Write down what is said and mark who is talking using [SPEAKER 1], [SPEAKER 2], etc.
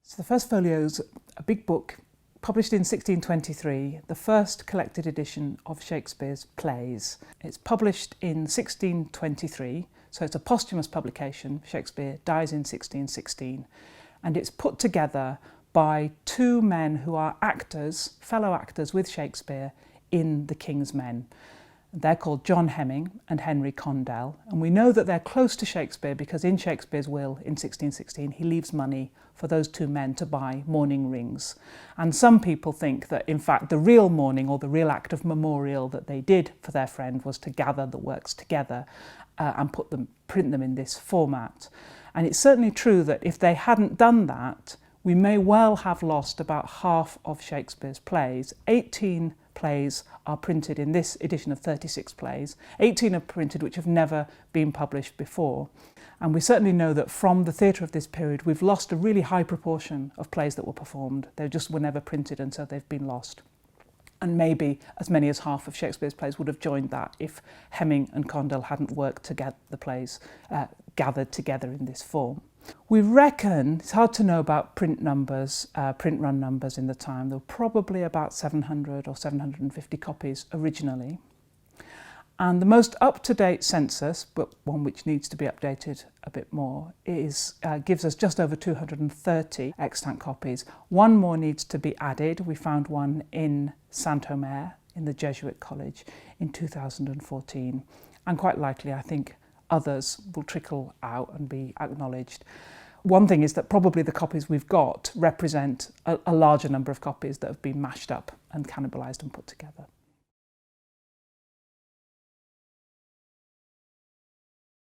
[SPEAKER 1] So the first folio is a big book published in 1623, the first collected edition of Shakespeare's plays. It's published in 1623, so it's a posthumous publication. Shakespeare dies in 1616, and it's put together by two men who are actors, fellow actors with Shakespeare in The King's Men. They're called John Hemming and Henry Condell, and we know that they're close to Shakespeare because in Shakespeare's will in 1616 he leaves money for those two men to buy mourning rings. And some people think that in fact the real mourning or the real act of memorial that they did for their friend was to gather the works together and print them in this format. And it's certainly true that if they hadn't done that, we may well have lost about half of Shakespeare's plays. 18 plays are printed in this edition of 36 plays. 18 are printed which have never been published before. And we certainly know that from the theatre of this period, we've lost a really high proportion of plays that were performed. They just were never printed, and so they've been lost. And maybe as many as half of Shakespeare's plays would have joined that if Hemming and Condell hadn't worked to get the plays gathered together in this form. We reckon, it's hard to know about print numbers, print run numbers in the time. There were probably about 700 or 750 copies originally. And the most up-to-date census, but one which needs to be updated a bit more, gives us just over 230 extant copies. One more needs to be added. We found one in Saint-Omer in the Jesuit College in 2014. And quite likely, I think, others will trickle out and be acknowledged. One thing is that probably the copies we've got represent a larger number of copies that have been mashed up and cannibalised and put together.